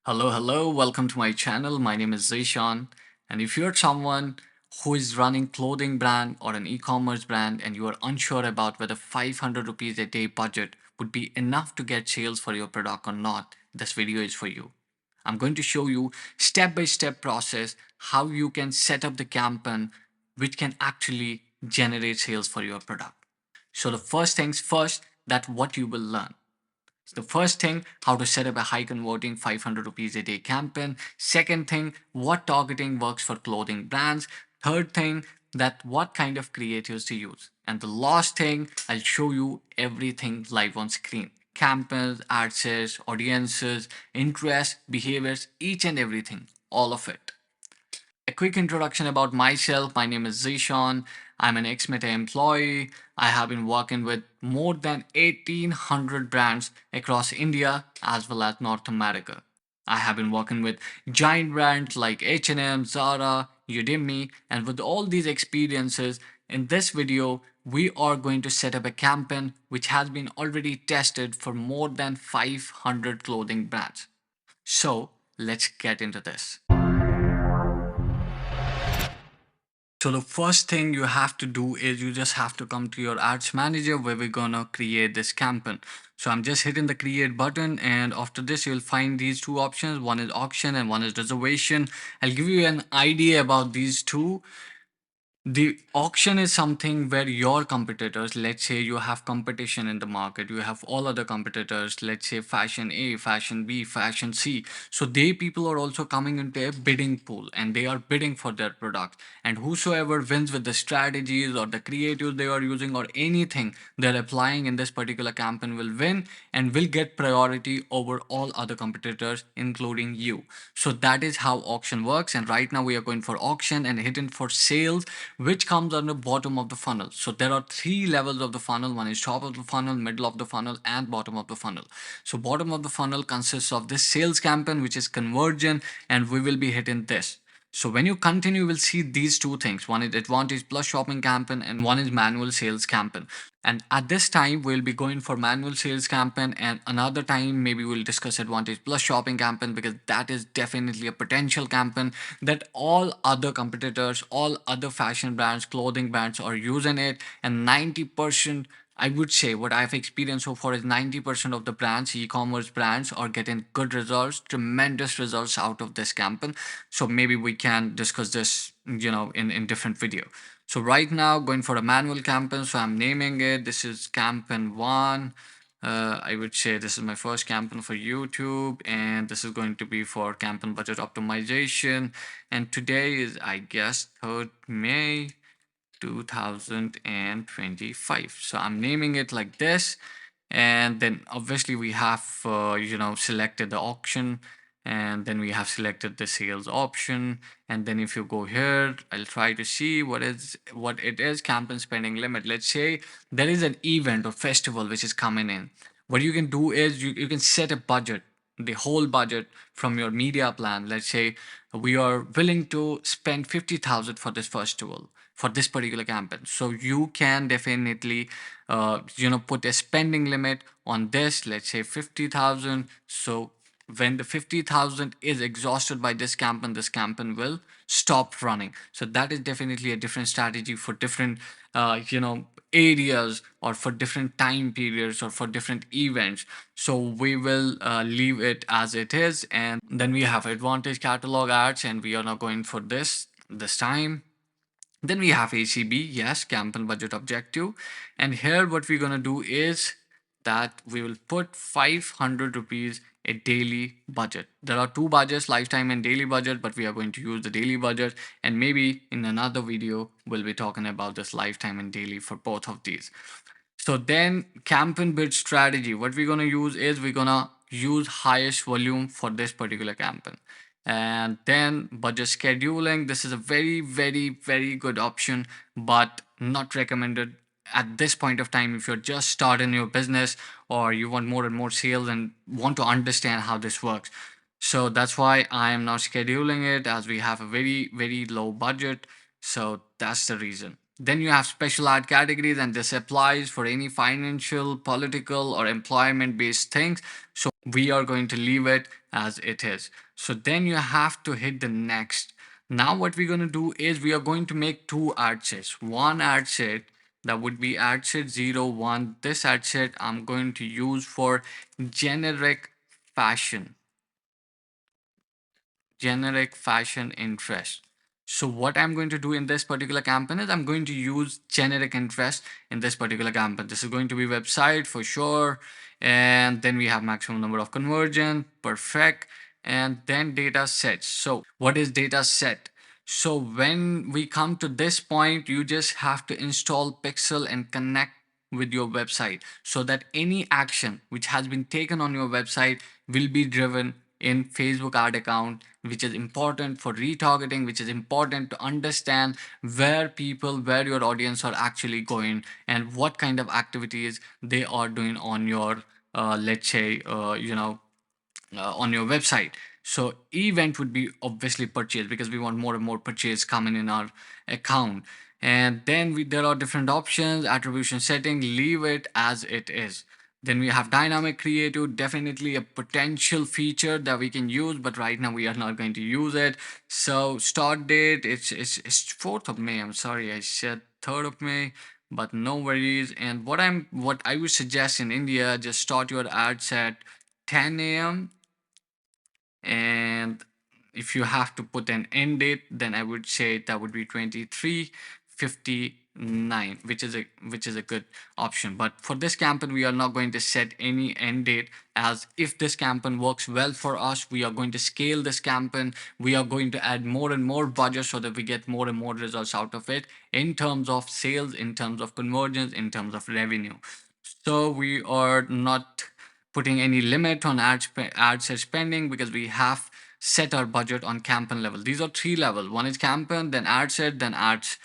Hello, welcome to my channel. My name is Zishan. And if you're someone who is running clothing brand or an e-commerce brand and you are unsure about whether 500 rupees a day budget would be enough to get sales for your product or not, this video is for you. I'm going to show you step-by-step process how you can set up the campaign which can actually generate sales for your product. So the first things first, that what you will learn. The first thing, how to set up a high converting 500 rupees a day campaign. Second thing, what targeting works for clothing brands. Third thing, that what kind of creatives to use. And the last thing, I'll show you everything live on screen. Campaigns, ad sets, audiences, interests, behaviors, each and everything, all of it. A quick introduction about myself. My name is Zishan. I'm an ex-Meta employee. I have been working with more than 1800 brands across India as well as North America. I have been working with giant brands like H&M, Zara, Udemy, and with all these experiences, in this video, we are going to set up a campaign which has been already tested for more than 500 clothing brands. So let's get into this. So the first thing you have to do is you just have to come to your ads manager where we're gonna create this campaign. So I'm just hitting the create button, and after this you'll find these two options. One is auction and one is reservation. I'll give you an idea about these two. The auction is something where your competitors, let's say you have competition in the market, you have all other competitors, let's say fashion A, fashion B, fashion C. So they people are also coming into a bidding pool and they are bidding for their product. And whosoever wins with the strategies or the creatives they are using or anything they're applying in this particular campaign will win and will get priority over all other competitors, including you. So that is how auction works. And right now we are going for auction and hidden for sales, which comes on the bottom of the funnel. So there are three levels of the funnel. One is top of the funnel, middle of the funnel, and bottom of the funnel. So bottom of the funnel consists of this sales campaign, which is conversion, and we will be hitting this. So when you continue, you will see these two things. One is advantage plus shopping campaign and one is manual sales campaign. And at this time, we'll be going for manual sales campaign, and another time maybe we'll discuss advantage plus shopping campaign because that is definitely a potential campaign that all other competitors, all other fashion brands, clothing brands are using it. And 90%, I would say what I've experienced so far is 90% of the brands, e-commerce brands, are getting good results, tremendous results out of this campaign. So maybe we can discuss this, in different video. So right now going for a manual campaign. So I'm naming it. This is campaign one. I would say this is my first campaign for YouTube, and this is going to be for campaign budget optimization. And today is, I guess, 3rd May 2025. So I'm naming it like this. And then obviously we have, selected the auction, and then we have selected the sales option. And then if you go here, I'll try to see what it is campaign spending limit. Let's say there is an event or festival which is coming in. What you can do is you can set a budget, the whole budget from your media plan. Let's say we are willing to spend 50,000 for this festival, for this particular campaign. So you can definitely put a spending limit on this, let's say 50,000. So when the 50,000 is exhausted by this campaign will stop running. So that is definitely a different strategy for different areas or for different time periods or for different events. So we will leave it as it is. And then we have advantage catalog ads, and we are now going for this time. Then we have ACB, yes, campaign budget objective. And here what we're going to do is that we will put 500 rupees a daily budget. There are two budgets, lifetime and daily budget, but we are going to use the daily budget. And maybe in another video, we'll be talking about this lifetime and daily for both of these. So then campaign bid strategy, what we're going to use is we're going to use highest volume for this particular campaign. And then budget scheduling, this is a very, very, very good option, but not recommended at this point of time if you're just starting your business or you want more and more sales and want to understand how this works. So that's why I am not scheduling it, as we have a very, very low budget. So that's the reason. Then you have special ad categories, and this applies for any financial, political, or employment based things. So We are going to leave it as it is. So then you have to hit the next. Now what we're going to do is we are going to make two ad sets. One ad set that would be ad set 01. This ad set I'm going to use for generic fashion, generic fashion interest. So what I'm going to do in this particular campaign is I'm going to use generic interest in this particular campaign. This is going to be website for sure. And then we have maximum number of conversion, perfect. And then data sets. So what is data set? So when we come to this point, you just have to install Pixel and connect with your website so that any action which has been taken on your website will be driven in Facebook ad account, which is important for retargeting, which is important to understand where your audience are actually going and what kind of activities they are doing on your let's say on your website. So event would be obviously purchase because we want more and more purchase coming in our account. And then there are different options, attribution setting, leave it as it is. Then we have dynamic creative, definitely a potential feature that we can use, but right now we are not going to use it. So start date, it's 4th of May. I'm sorry, I said 3rd of May, but no worries. And what I would suggest in India, just start your ads at 10 a.m. And if you have to put an end date, then I would say that would be 23:59, which is a good option. But for this campaign we are not going to set any end date, as if this campaign works well for us, we are going to scale this campaign, we are going to add more and more budget so that we get more and more results out of it in terms of sales, in terms of conversions, in terms of revenue. So we are not putting any limit on ad set spending because we have set our budget on campaign level. These are three levels. One is campaign, then ad set, then ads.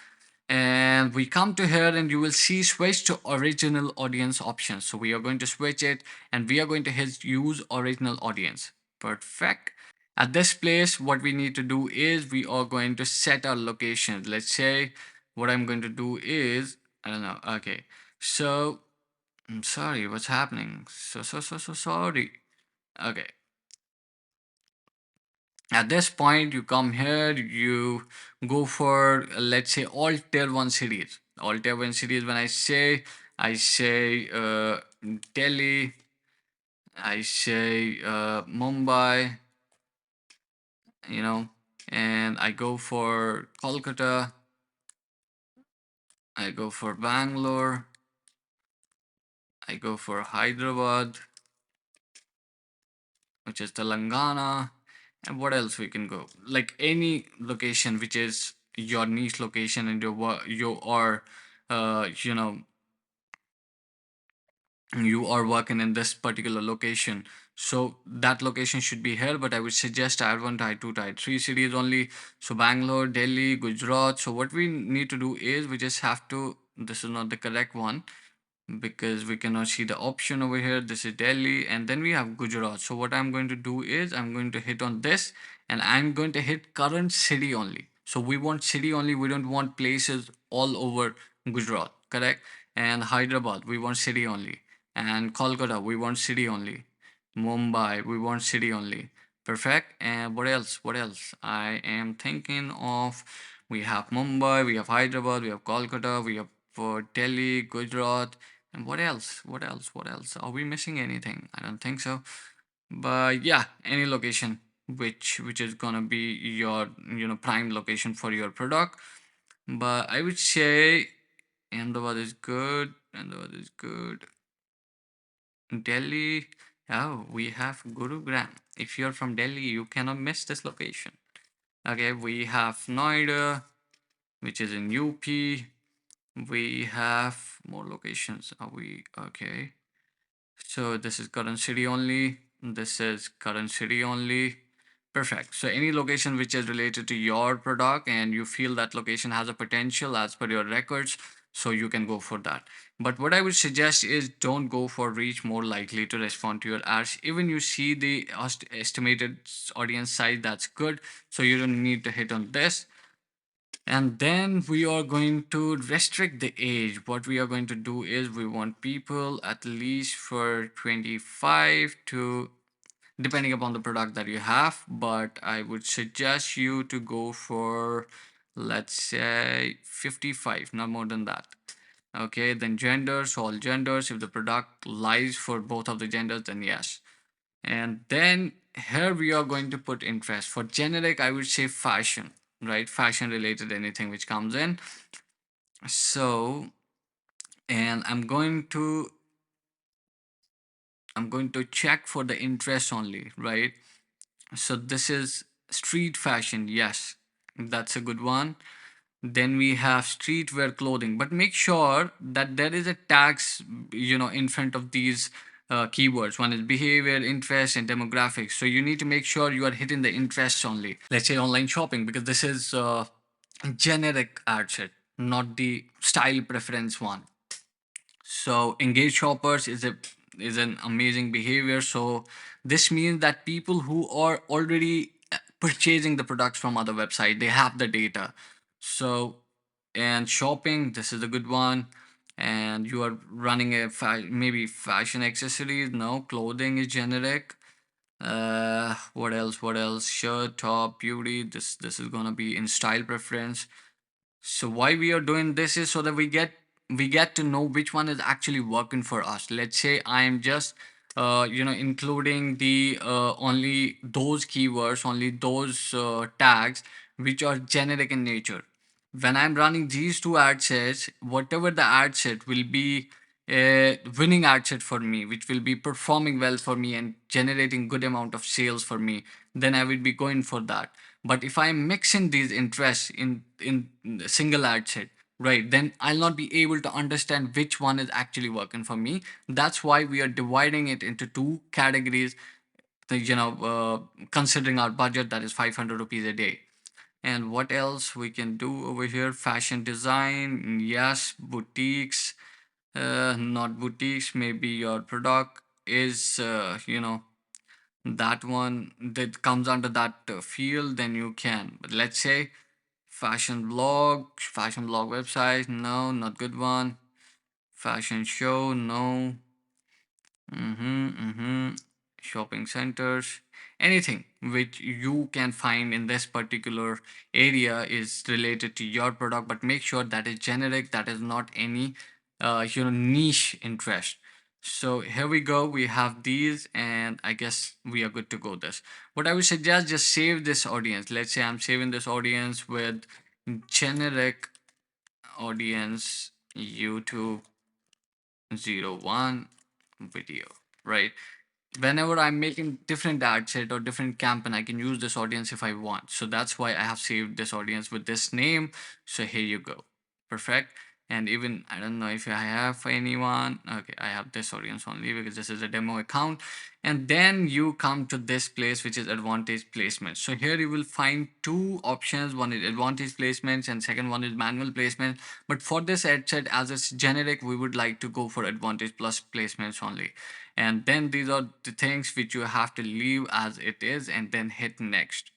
And we come to here and you will see switch to original audience options. So we are going to switch it and we are going to hit use original audience. Perfect. At this place, what we need to do is we are going to set our location. Let's say what I'm going to do is, I don't know. Okay. So I'm sorry, what's happening? So sorry. Okay. At this point, you come here, you go for, let's say, all tier 1 cities. All tier 1 cities, when I say Delhi, I say Mumbai, you know, and I go for Kolkata, I go for Bangalore, I go for Hyderabad, which is Telangana. And what else we can go? Like any location which is your niche location and you are, you know, you are working in this particular location. So that location should be here, but I would suggest tier 1, tier 2, tier 3 cities only. So Bangalore, Delhi, Gujarat. So what we need to do is we just have to, this is not the correct one because we cannot see the option over here. This is Delhi and then we have Gujarat. So what I'm going to do is I'm going to hit on this and I'm going to hit current city only. So we want city only, we don't want places all over Gujarat, correct? And Hyderabad, we want city only. And Kolkata, we want city only. Mumbai, we want city only. Perfect. And what else? What else? I am thinking of, we have Mumbai, we have Hyderabad, we have Kolkata, we have Delhi, Gujarat, and what else? What else? What else? Are we missing anything? I don't think so. But yeah, any location which is gonna be your prime location for your product. But I would say Ahmedabad is good. Ahmedabad is good. Delhi. Oh, we have Gurugram. If you're from Delhi, you cannot miss this location. Okay, we have Noida, which is in UP. We have more locations. Are we okay? So this is current city only. This is current city only. Perfect. So any location which is related to your product and you feel that location has a potential as per your records, so you can go for that. But what I would suggest is don't go for reach more likely to respond to your ads. Even you see the estimated audience size, that's good. So you don't need to hit on this. And then we are going to restrict the age. What we are going to do is we want people at least for 25 to depending upon the product that you have. But I would suggest you to go for, let's say, 55, not more than that. Okay, then genders, all genders. If the product lies for both of the genders, then yes. And then here we are going to put interest. For generic, I would say fashion, right? Fashion related, anything which comes in. So, and I'm going to check for the interest only, right? So this is street fashion. Yes, that's a good one. Then we have streetwear clothing, but make sure that there is a tags, in front of these keywords. One is behavior, interest, and demographics. So you need to make sure you are hitting the interests only. Let's say online shopping, because this is generic ad set, not the style preference one. So engaged shoppers is an amazing behavior. So this means that people who are already purchasing the products from other website, they have the data. So, and shopping, this is a good one. And you are running a maybe fashion accessories. No, clothing is generic. What else? What else? Shirt, top, beauty. This is gonna be in style preference. So why we are doing this is so that we get to know which one is actually working for us. Let's say I am just including the only those keywords, only those tags which are generic in nature. When I'm running these two ad sets, whatever the ad set will be a winning ad set for me, which will be performing well for me and generating good amount of sales for me, then I will be going for that. But if I'm mixing these interests in a single ad set, right, then I'll not be able to understand which one is actually working for me. That's why we are dividing it into two categories, considering our budget, that is 500 rupees a day. And what else we can do over here? Fashion design, yes. Boutiques, not boutiques. Maybe your product is, that one that comes under that field, then you can. But let's say fashion blog website, no, not good one. Fashion show, no. Shopping centers, anything which you can find in this particular area is related to your product, but make sure that is generic, that is not any niche interest. So here we go, we have these, and I guess we are good to go. This, what I would suggest, just save this audience. Let's say I'm saving this audience with generic audience YouTube 01 video, right? Whenever I'm making different ad set or different campaign, I can use this audience if I want. So that's why I have saved this audience with this name. So here you go. Perfect. And even, I don't know if I have anyone. Okay, I have this audience only because this is a demo account. And then you come to this place, which is advantage placement. So here you will find two options. One is advantage placements and second one is manual placement. But for this ad set, as it's generic, we would like to go for advantage plus placements only. And then these are the things which you have to leave as it is and then hit next.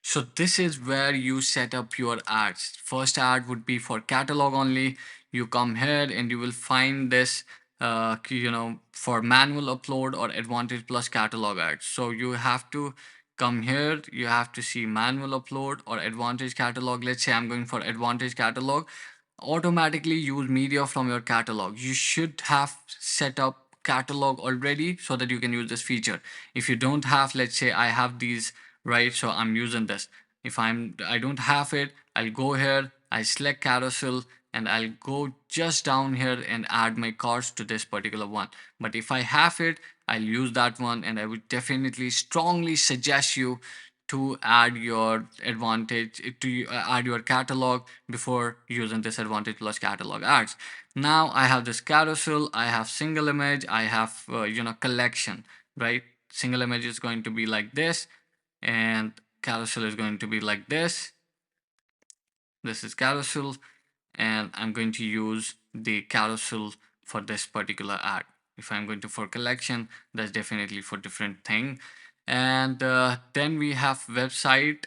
So this is where you set up your ads. First ad would be for catalog only. You come here and you will find this for manual upload or advantage plus catalog ads. So you have to come here, you have to see manual upload or advantage catalog. Let's say I'm going for advantage catalog. Automatically use media from your catalog. You should have set up catalog already so that you can use this feature. If you don't have, let's say I have these, right, so I'm using this. If I don't have it, I'll go here, I select carousel, and I'll go just down here and add my cards to this particular one. But if I have it, I'll use that one, and I would definitely strongly suggest you to add your advantage to add your catalog before using this advantage plus catalog ads. Now I have this carousel, I have single image, I have collection, right? Single image is going to be like this, and carousel is going to be like this. This is carousel, and I'm going to use the carousel for this particular ad. If I'm going to for collection, that's definitely for different thing. And then we have website.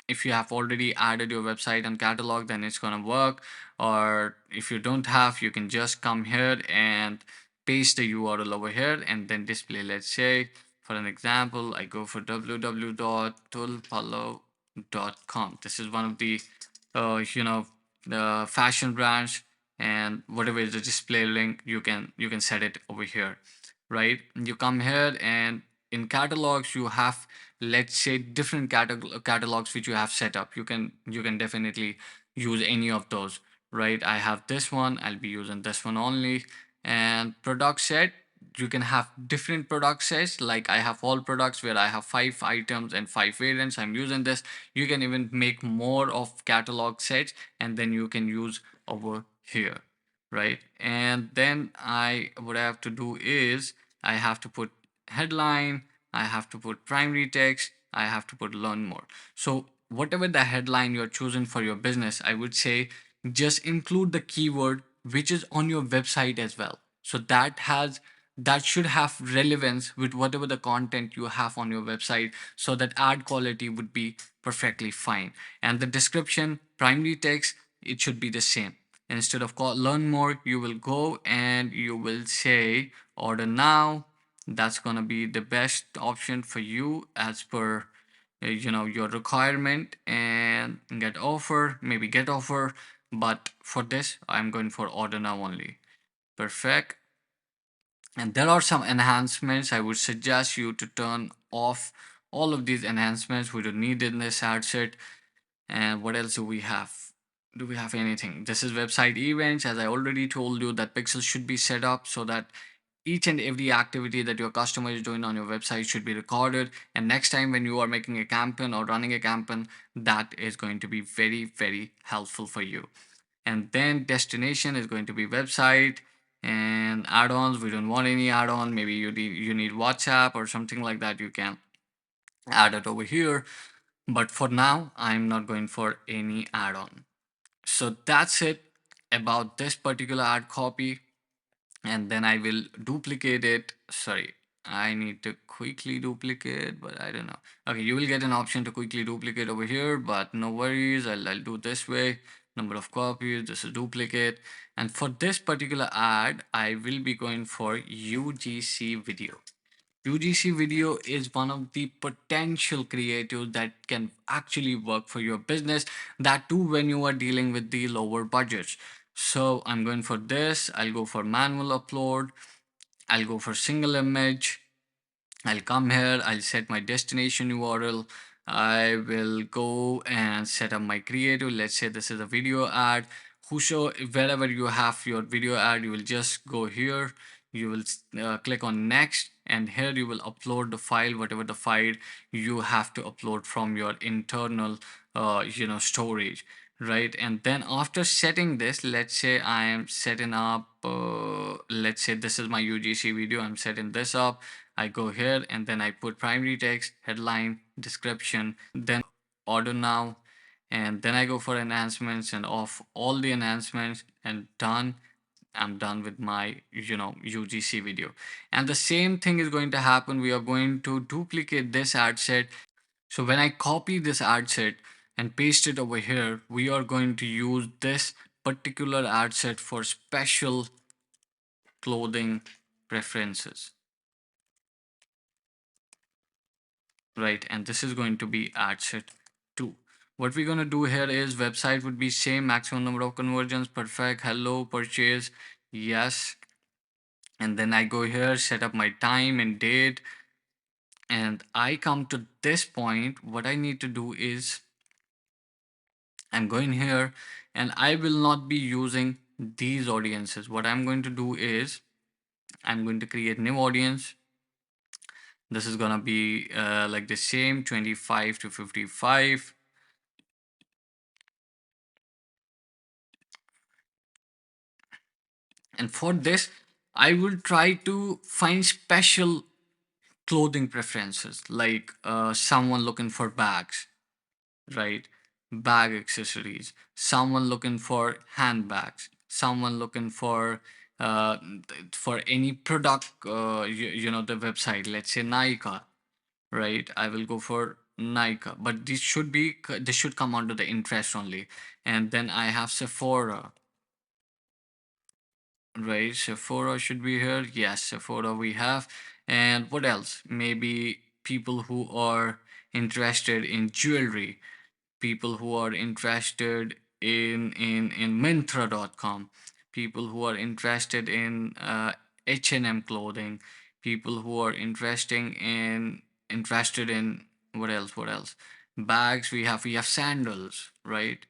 If you have already added your website and catalog, then it's gonna work. Or if you don't have, you can just come here and paste the URL over here and then display, let's say, For an example, I go for www.tulpalo.com. This is one of the the fashion brands, and whatever is the display link, you can set it over here, right? You come here, and in catalogs you have, let's say, different catalogs which you have set up. You can definitely use any of those, right? I have this one, I'll be using this one only. And product set, you can have different product sets. Like I have all products where I have 5 items and 5 variants, I'm using this. You can even make more of catalog sets, and then you can use over here, right? And then I what I have to do is I have to put headline, I have to put primary text, I have to put learn more. So whatever the headline you're choosing for your business, I would say just include the keyword which is on your website as well. So that should have relevance with whatever the content you have on your website, so that ad quality would be perfectly fine. And the description, primary text, it should be the same. Instead of learn more, you will go and you will say order now. That's gonna be the best option for you as per your requirement. And get offer, maybe get offer, but for this I'm going for order now only. Perfect. And there are some enhancements. I would suggest you to turn off all of these enhancements. We don't need in this ad set. And what else do we have? Do we have anything? This is website events. As I already told you, that pixels should be set up so that each and every activity that your customer is doing on your website should be recorded. And next time when you are making a campaign or running a campaign, that is going to be very, very helpful for you. And then destination is going to be website. And add-ons, we don't want any add-on. Maybe you need WhatsApp or something like that, you can add it over here. But for now, I'm not going for any add-on. So that's it about this particular ad copy. And then I will duplicate it. Sorry, I need to quickly duplicate, but I don't know. Okay, you will get an option to quickly duplicate over here, but no worries. I'll do this way. Number of copies, this is duplicate. And for this particular ad, I will be going for UGC video. UGC video is one of the potential creatives that can actually work for your business. That too when you are dealing with the lower budgets. So I'm going for this. I'll go for manual upload. I'll go for single image. I'll come here, I'll set my destination URL. I will go and set up my creative. Let's say this is a video ad. Wherever you have your video ad, you will just go here. You will click on next, and here you will upload the file, whatever the file you have to upload from your internal, storage, right? And then after setting this, let's say I am setting up, let's say this is my UGC video. I'm setting this up. I go here and then I put primary text, headline, description, then order now, and then I go for enhancements and off all the enhancements and done. I'm done with my UGC video. And the same thing is going to happen. We are going to duplicate this ad set. So when I copy this ad set and paste it over here, we are going to use this particular ad set for special clothing preferences. Right, and this is going to be ad set 2. What we're going to do here is website would be same, maximum number of conversions, perfect, hello, purchase, yes. And then I go here, set up my time and date, and I come to this point. What I need to do is I'm going here, and I will not be using these audiences. What I'm going to do is I'm going to create new audience. This is gonna be like the same 25 to 55. And for this, I will try to find special clothing preferences, like someone looking for bags, right? Bag accessories. Someone looking for handbags. Someone looking uh, for any product, the website. Let's say Nike, right? I will go for Nike, but this should come under the interest only. And then I have Sephora. Right, Sephora should be here. Yes, Sephora we have. And what else? Maybe people who are interested in jewelry, people who are interested in Mintra.com, people who are interested in H&M clothing, people who are interested in what else? What else? Bags. We have sandals, right?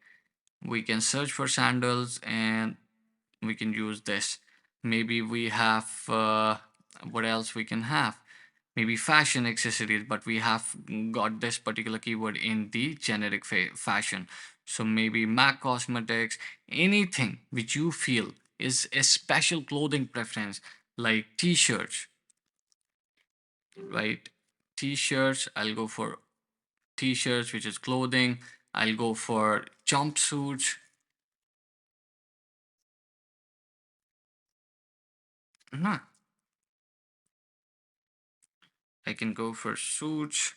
We can search for sandals and we can use this. Maybe we have what else we can have? Maybe fashion accessories, but we have got this particular keyword in the generic fashion. So maybe Mac Cosmetics, anything which you feel is a special clothing preference, like t-shirts, right? T-shirts, I'll go for t-shirts, which is clothing. I'll go for jumpsuits. Nah, I can go for suits.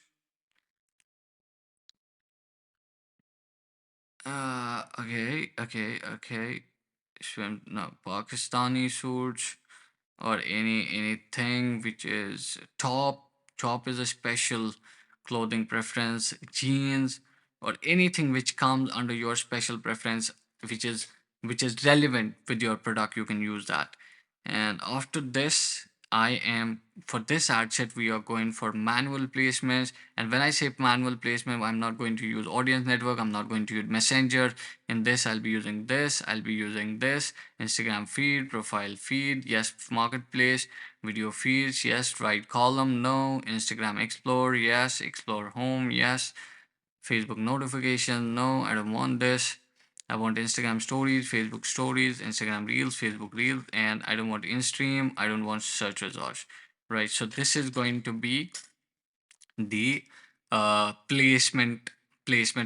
Okay. Swim, no, Pakistani suits or anything which is top. Top is a special clothing preference. Jeans or anything which comes under your special preference, which is which is relevant with your product. You can use that. And after this, I am for this ad set, we are going for manual placements. And when I say manual placement, I'm not going to use audience network, I'm not going to use messenger. In this, I'll be using this, I'll be using this. Instagram feed, profile feed, yes. Marketplace, video feeds, yes. Right column, no. Instagram explore, yes. Explore home, yes. Facebook notification, no. I don't want this. I want Instagram stories, Facebook stories, Instagram reels, Facebook reels, and I don't want in-stream. I don't want search results, right? So this is going to be the placement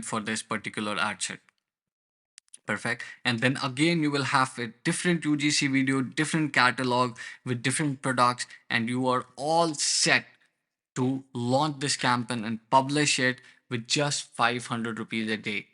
for this particular ad set. Perfect. And then again, you will have a different UGC video, different catalog with different products, and you are all set to launch this campaign and publish it with just 500 rupees a day.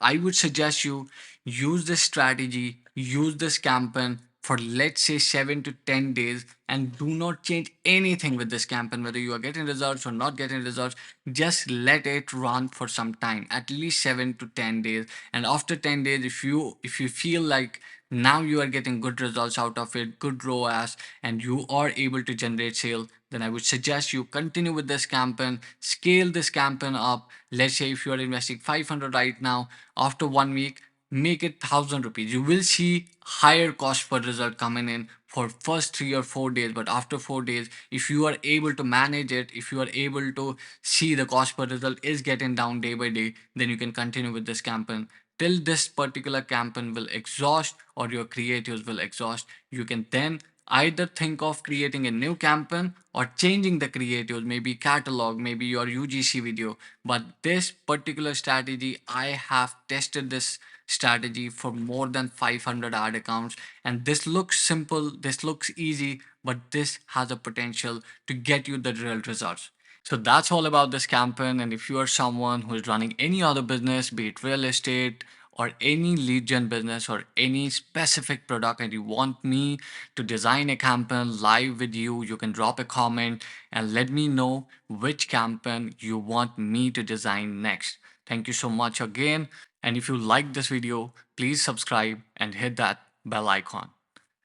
I would suggest you use this strategy, use this campaign for let's say 7 to 10 days, and do not change anything with this campaign, whether you are getting results or not getting results. Just let it run for some time, at least 7 to 10 days. And after 10 days, if you feel like now you are getting good results out of it, good ROAS, and you are able to generate sale, then I would suggest you continue with this campaign, scale this campaign up. Let's say if you are investing 500 right now, after 1 week, make it 1,000 rupees. You will see higher cost per result coming in for first 3 or 4 days, but after 4 days, if you are able to manage it, if you are able to see the cost per result is getting down day by day, then you can continue with this campaign till this particular campaign will exhaust or your creatives will exhaust. You can then either think of creating a new campaign or changing the creatives, maybe catalog, maybe your UGC video. But this particular strategy, I have tested this strategy for more than 500 ad accounts, and this looks simple, this looks easy, but this has a potential to get you the real results. So that's all about this campaign. And if you are someone who is running any other business, be it real estate or any lead gen business or any specific product, and you want me to design a campaign live with you, you can drop a comment and let me know which campaign you want me to design next. Thank you so much again. And if you like this video, please subscribe and hit that bell icon.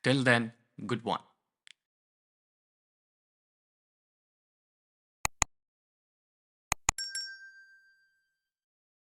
Till then, good one.